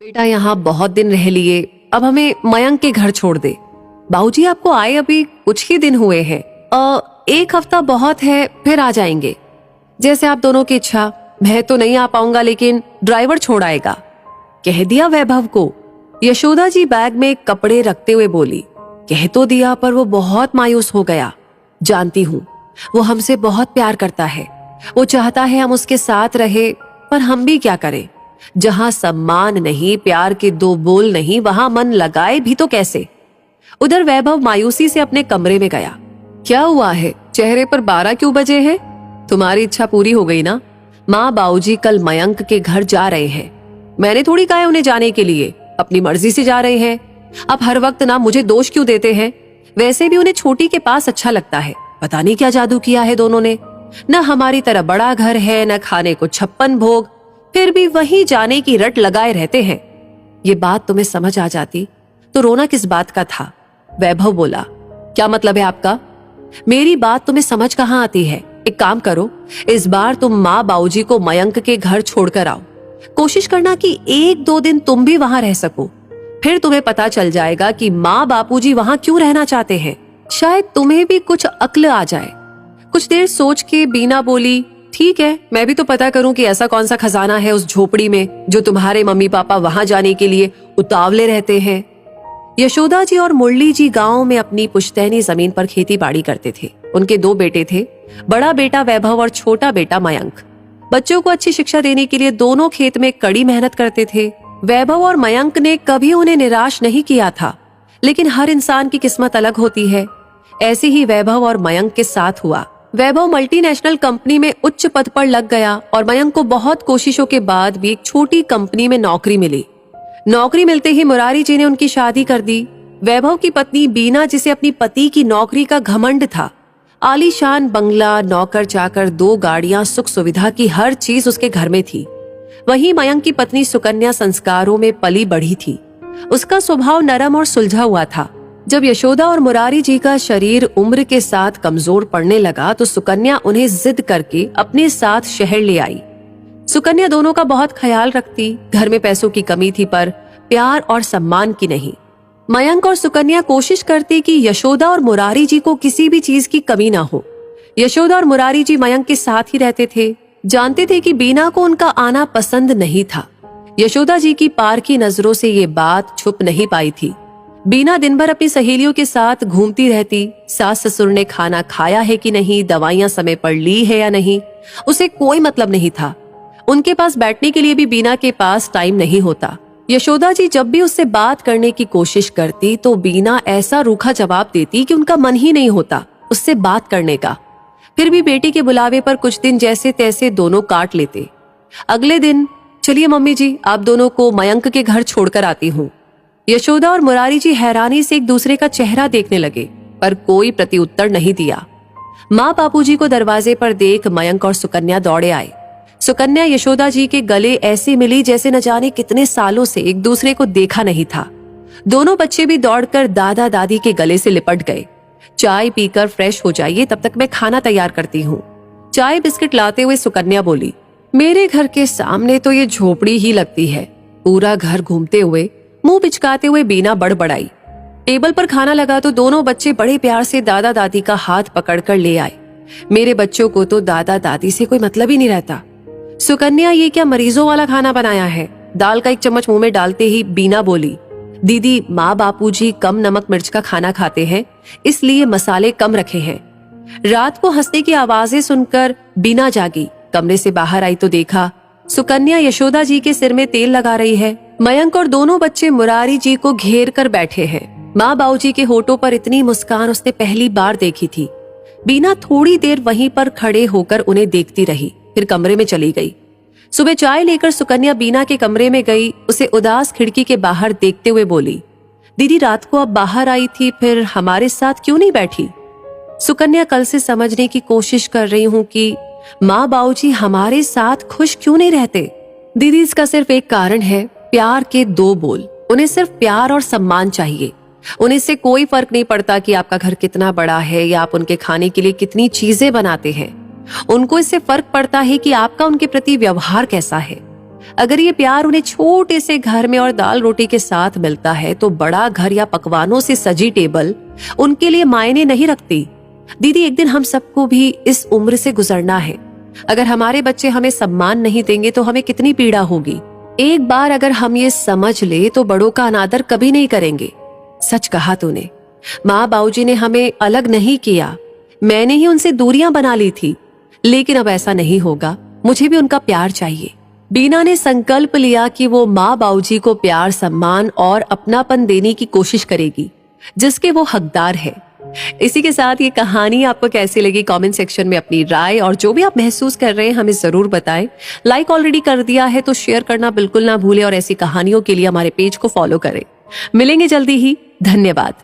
बेटा यहाँ बहुत दिन रह लिए, अब हमें मयंक के घर छोड़ दे। बाबूजी आपको आए अभी कुछ ही दिन हुए हैं। एक हफ्ता बहुत है, फिर आ जाएंगे। जैसे आप दोनों की इच्छा। मैं तो नहीं आ पाऊंगा, लेकिन ड्राइवर छोड़ आएगा, कह दिया वैभव को। यशोदा जी बैग में कपड़े रखते हुए बोली। कह तो दिया, पर वो बहुत मायूस हो गया। जानती हूँ, वो हमसे बहुत प्यार करता है। वो चाहता है हम उसके साथ रहे, पर हम भी क्या करें। जहां सम्मान नहीं, प्यार के दो बोल नहीं, वहां मन लगाए भी तो कैसे। उधर वैभव मायूसी से अपने कमरे में गया। क्या हुआ है, चेहरे पर 12 क्यों बजे हैं? तुम्हारी इच्छा पूरी हो गई ना? माँ बाबूजी कल मयंक के घर जा रहे हैं। मैंने थोड़ी कहा है उन्हें जाने के लिए, अपनी मर्जी से जा रहे हैं। अब हर वक्त ना मुझे दोष क्यों देते हैं? वैसे भी उन्हें छोटी के पास अच्छा लगता है। पता नहीं क्या जादू किया है दोनों ने। न हमारी तरह बड़ा घर है, न खाने को 56 भोग, फिर भी वहीं जाने की रट लगाए रहते हैं। ये बात तुम्हें समझ आ जाती तो रोना किस बात का था? वैभव बोला। क्या मतलब है आपका? मेरी बात तुम्हें समझ कहाँ आती है? एक काम करो, इस बार तुम माँ बाबूजी को मयंक के घर छोड़कर आओ। कोशिश करना कि 1-2 दिन तुम भी वहां रह सको। फिर तुम्हें पता चल जाएगा कि माँ बापूजी वहां क्यों रहना चाहते हैं। शायद तुम्हें भी कुछ अक्ल आ जाए। कुछ देर सोच के बीना बोली, ठीक है, मैं भी तो पता करूं कि ऐसा कौन सा खजाना है उस झोपड़ी में जो तुम्हारे मम्मी पापा वहां जाने के लिए उतावले रहते हैं। यशोदा जी और मुरली जी गांव में अपनी पुश्तैनी जमीन पर खेती बाड़ी करते थे। उनके 2 बेटे थे, बड़ा बेटा वैभव और छोटा बेटा मयंक। बच्चों को अच्छी शिक्षा देने के लिए दोनों खेत में कड़ी मेहनत करते थे। वैभव और मयंक ने कभी उन्हें निराश नहीं किया था, लेकिन हर इंसान की किस्मत अलग होती है। ऐसे ही वैभव और मयंक के साथ हुआ। वैभव मल्टीनेशनल कंपनी में उच्च पद पर लग गया और मयंक को बहुत कोशिशों के बाद भी एक छोटी कंपनी में नौकरी मिली। नौकरी मिलते ही मुरारी जी ने उनकी शादी कर दी। वैभव की पत्नी बीना, जिसे अपनी पति की नौकरी का घमंड था, आलीशान बंगला, नौकर चाकर, 2 गाड़ियां, सुख सुविधा की हर चीज उसके घर में थी। वहीं मयंक की पत्नी सुकन्या संस्कारों में पली बढ़ी थी। उसका स्वभाव नरम और सुलझा हुआ था। जब यशोदा और मुरारी जी का शरीर उम्र के साथ कमजोर पड़ने लगा तो सुकन्या उन्हें जिद करके अपने साथ शहर ले आई। सुकन्या दोनों का बहुत ख्याल रखती। घर में पैसों की कमी थी, पर प्यार और सम्मान की नहीं। मयंक और सुकन्या कोशिश करती कि यशोदा और मुरारी जी को किसी भी चीज की कमी ना हो। यशोदा और मुरारी जी मयंक के साथ ही रहते थे। जानते थे कि बीना को उनका आना पसंद नहीं था। यशोदा जी की पारखी नजरों से ये बात छुप नहीं पाई थी। बीना दिन भर अपनी सहेलियों के साथ घूमती रहती। सास ससुर ने खाना खाया है कि नहीं, दवाइयां समय पर ली है या नहीं, उसे कोई मतलब नहीं था। उनके पास बैठने के लिए भी बीना के पास टाइम नहीं होता। यशोदा जी जब भी उससे बात करने की कोशिश करती तो बीना ऐसा रूखा जवाब देती कि उनका मन ही नहीं होता उससे बात करने का। फिर भी बेटी के बुलावे पर कुछ दिन जैसे तैसे दोनों काट लेते। अगले दिन, चलिए मम्मी जी, आप दोनों को मयंक के घर छोड़कर आती हूँ। यशोदा और मुरारी जी हैरानी से एक दूसरे का चेहरा देखने लगे, पर कोई प्रत्युत्तर नहीं दिया। माँ बापूजी को दरवाजे पर देख मयंक और सुकन्या दौड़े आए। सुकन्या यशोदा जी के गले ऐसे मिली जैसे न जाने कितने सालों से एक दूसरे को देखा नहीं था। दोनों बच्चे भी दौड़कर दादा दादी के गले से लिपट गए। चाय पीकर फ्रेश हो जाइए, तब तक मैं खाना तैयार करती हूँ। चाय बिस्किट लाते हुए सुकन्या बोली। मेरे घर के सामने तो ये झोपड़ी ही लगती है। पूरा घर घूमते हुए, मुंह पिचकाते हुए बीना बड़बड़ाई। टेबल पर खाना लगा तो दोनों बच्चे बड़े प्यार से दादा दादी का हाथ पकड़कर ले आए। मेरे बच्चों को तो दादा दादी से कोई मतलब ही नहीं रहता। सुकन्या, ये क्या मरीजों वाला खाना बनाया है? दाल का 1 चम्मच मुंह में डालते ही बीना बोली। दीदी, माँ बापूजी कम नमक मिर्च का खाना खाते हैं, इसलिए मसाले कम रखे हैं। रात को हंसने की आवाजें सुनकर बीना जागी। कमरे से बाहर आई तो देखा सुकन्या यशोदा जी के सिर में तेल लगा रही है। मयंक और दोनों बच्चे मुरारी जी को घेर कर बैठे हैं। माँ बाबूजी के होठों पर इतनी मुस्कान उसने पहली बार देखी थी। बीना थोड़ी देर वहीं पर खड़े होकर उन्हें देखती रही, फिर कमरे में चली गई। सुबह चाय लेकर सुकन्या बीना के कमरे में गई। उसे उदास खिड़की के बाहर देखते हुए बोली, दीदी रात को अब बाहर आई थी, फिर हमारे साथ क्यों नहीं बैठी? सुकन्या, कल से समझने की कोशिश कर रही हूँ कि माँ बाबूजी हमारे साथ खुश क्यों नहीं रहते। दीदी, इसका सिर्फ एक कारण है, प्यार के 2 बोल। उन्हें सिर्फ प्यार और सम्मान चाहिए। उन्हें इससे कोई फर्क नहीं पड़ता कि आपका घर कितना बड़ा है या आप उनके खाने के लिए कितनी चीजें बनाते हैं। उनको इससे फर्क पड़ता है कि आपका उनके प्रति व्यवहार कैसा है। अगर ये प्यार उन्हें छोटे से घर में और दाल रोटी के साथ मिलता है तो बड़ा घर या पकवानों से सजी टेबल उनके लिए मायने नहीं रखती। दीदी, एक दिन हम सबको भी इस उम्र से गुजरना है। अगर हमारे बच्चे हमें सम्मान नहीं देंगे तो हमें कितनी पीड़ा होगी। एक बार अगर हम ये समझ ले तो बड़ों का अनादर कभी नहीं करेंगे। सच कहा तूने। माँ बाबूजी ने हमें अलग नहीं किया, मैंने ही उनसे दूरियां बना ली थी। लेकिन अब ऐसा नहीं होगा, मुझे भी उनका प्यार चाहिए। बीना ने संकल्प लिया कि वो माँ बाबूजी को प्यार, सम्मान और अपनापन देने की कोशिश करेगी जिसके वो हकदार है। इसी के साथ ये कहानी आपको कैसी लगी कमेंट सेक्शन में अपनी राय और जो भी आप महसूस कर रहे हैं हमें जरूर बताएं। लाइक ऑलरेडी कर दिया है तो शेयर करना बिल्कुल ना भूलें और ऐसी कहानियों के लिए हमारे पेज को फॉलो करें। मिलेंगे जल्दी ही। धन्यवाद।